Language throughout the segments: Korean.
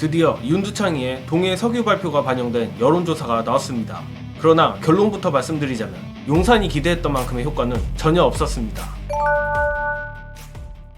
드디어 윤두창이의 동해 석유 발표가 반영된 여론조사가 나왔습니다. 그러나 결론부터 말씀드리자면 용산이 기대했던 만큼의 효과는 전혀 없었습니다.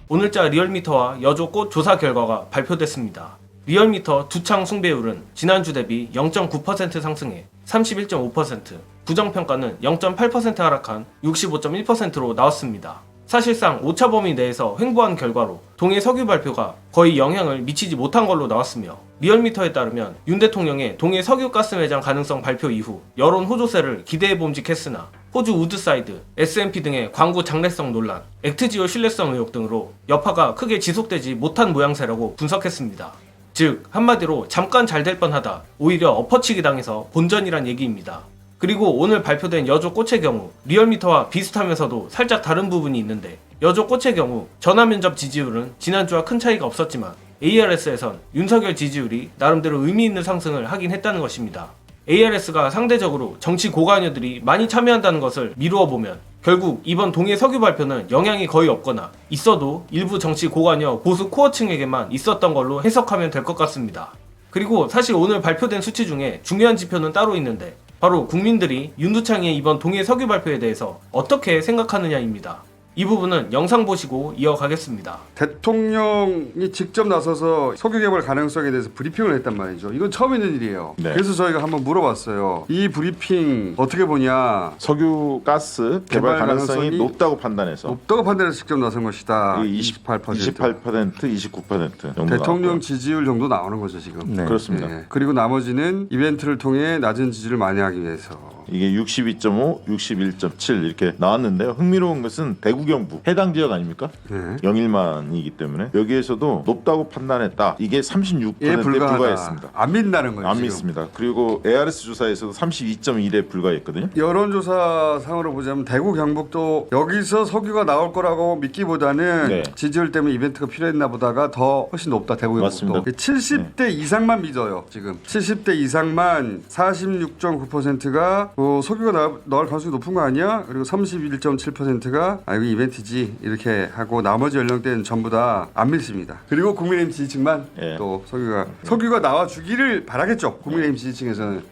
오늘자 리얼미터와 여조꽃 조사 결과가 발표됐습니다. 리얼미터 두창 숭배율은 지난주 대비 0.9% 상승해 31.5%, 부정평가는 0.8% 하락한 65.1%로 나왔습니다. 사실상 오차 범위 내에서 횡보한 결과로 동해 석유 발표가 거의 영향을 미치지 못한 걸로 나왔으며, 리얼미터에 따르면 윤 대통령의 동해 석유 가스 매장 가능성 발표 이후 여론 호조세를 기대해봄직했으나 호주 우드사이드, S&P 등의 광고 장래성 논란, 액트지오 신뢰성 의혹 등으로 여파가 크게 지속되지 못한 모양새라고 분석했습니다. 즉 한마디로 잠깐 잘 될 뻔하다 오히려 엎어치기 당해서 본전이란 얘기입니다. 그리고 오늘 발표된 여조꽃의 경우 리얼미터와 비슷하면서도 살짝 다른 부분이 있는데, 여조꽃의 경우 전화면접 지지율은 지난주와 큰 차이가 없었지만 ARS에선 윤석열 지지율이 나름대로 의미 있는 상승을 하긴 했다는 것입니다. ARS가 상대적으로 정치 고관여들이 많이 참여한다는 것을 미루어 보면 결국 이번 동해 석유 발표는 영향이 거의 없거나 있어도 일부 정치 고관여 보수 코어층에게만 있었던 걸로 해석하면 될 것 같습니다. 그리고 사실 오늘 발표된 수치 중에 중요한 지표는 따로 있는데, 바로 국민들이 윤두창의 이번 동해 석유 발표에 대해서 어떻게 생각하느냐입니다. 이 부분은 영상 보시고 이어가겠습니다. 대통령이 직접 나서서 석유 개발 가능성에 대해서 브리핑을 했단 말이죠. 이건 처음 있는 일이에요. 네. 그래서 저희가 한번 물어봤어요. 이 브리핑 어떻게 보냐. 석유 가스 개발 가능성이 높다고 판단해서 높다고 판단해서 직접 나선 것이다. 28%, 29% 정도 대통령 나왔고요. 지지율 정도 나오는 거죠 지금. 네. 그렇습니다. 네. 그리고 나머지는 이벤트를 통해 낮은 지지를 만회하기 위해서. 이게 62.5, 61.7 이렇게 나왔는데요. 흥미로운 것은 대구 경북 해당 지역 아닙니까? 네. 영일만이기 때문에 여기에서도 높다고 판단했다. 이게 36%에 불과했습니다. 안 믿는다는 거예요. 안 지금. 믿습니다. 그리고 ARS 조사에서도 32.1에 불과했거든요. 여론조사상으로 보자면 대구 경북도 여기서 석유가 나올 거라고 믿기보다는 네. 지지율 때문에 이벤트가 필요했나 보다가 더 훨씬 높다. 대구 경북도. 맞습니다. 70대 이상만 믿어요. 지금 70대 이상만 46.9%가 석유가 나올 가능성이 높은 거 아니야? 그리고 31.7%가 이거 이벤트지 이렇게 하고, 나머지 연령대는 전부 다 안 믿습니다. 그리고 국민의힘 지지층만 예. 또 석유가 나와주기를 바라겠죠. 국민의힘 지지층에서는.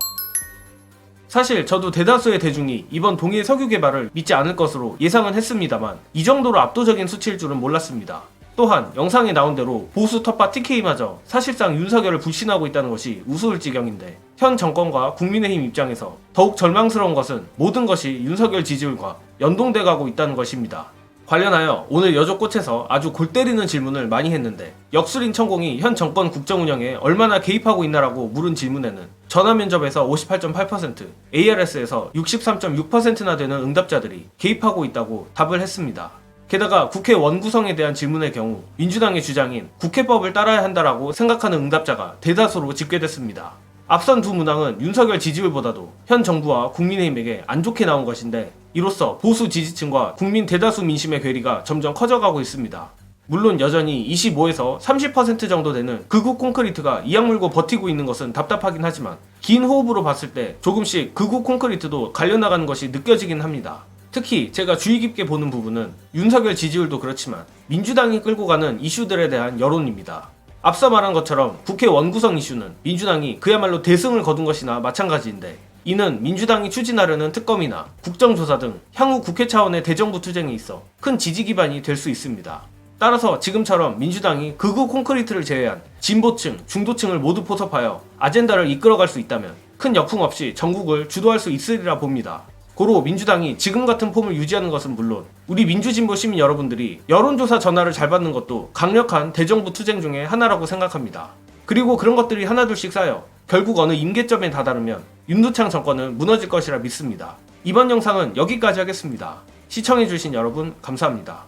사실 저도 대다수의 대중이 이번 동해 석유 개발을 믿지 않을 것으로 예상은 했습니다만 이 정도로 압도적인 수치일 줄은 몰랐습니다. 또한 영상에 나온 대로 보수 텃밭 TK마저 사실상 윤석열을 불신하고 있다는 것이 우스울 지경인데, 현 정권과 국민의힘 입장에서 더욱 절망스러운 것은 모든 것이 윤석열 지지율과 연동돼 가고 있다는 것입니다. 관련하여 오늘 여조꽃에서 아주 골 때리는 질문을 많이 했는데, 역술인 천공이 현 정권 국정 운영에 얼마나 개입하고 있나라고 물은 질문에는 전화 면접에서 58.8%, ARS에서 63.6%나 되는 응답자들이 개입하고 있다고 답을 했습니다. 게다가 국회 원구성에 대한 질문의 경우 민주당의 주장인 국회법을 따라야 한다라고 생각하는 응답자가 대다수로 집계됐습니다. 앞선 두 문항은 윤석열 지지율보다도 현 정부와 국민의힘에게 안 좋게 나온 것인데, 이로써 보수 지지층과 국민 대다수 민심의 괴리가 점점 커져가고 있습니다. 물론 여전히 25에서 30% 정도 되는 극우 콘크리트가 이악 물고 버티고 있는 것은 답답하긴 하지만, 긴 호흡으로 봤을 때 조금씩 극우 콘크리트도 갈려나가는 것이 느껴지긴 합니다. 특히 제가 주의 깊게 보는 부분은 윤석열 지지율도 그렇지만 민주당이 끌고 가는 이슈들에 대한 여론입니다. 앞서 말한 것처럼 국회 원구성 이슈는 민주당이 그야말로 대승을 거둔 것이나 마찬가지인데, 이는 민주당이 추진하려는 특검이나 국정조사 등 향후 국회 차원의 대정부 투쟁에 있어 큰 지지 기반이 될 수 있습니다. 따라서 지금처럼 민주당이 극우 콘크리트를 제외한 진보층, 중도층을 모두 포섭하여 아젠다를 이끌어갈 수 있다면 큰 역풍 없이 전국을 주도할 수 있으리라 봅니다. 고로 민주당이 지금 같은 폼을 유지하는 것은 물론 우리 민주진보 시민 여러분들이 여론조사 전화를 잘 받는 것도 강력한 대정부 투쟁 중에 하나라고 생각합니다. 그리고 그런 것들이 하나둘씩 쌓여 결국 어느 임계점에 다다르면 윤두창 정권은 무너질 것이라 믿습니다. 이번 영상은 여기까지 하겠습니다. 시청해주신 여러분 감사합니다.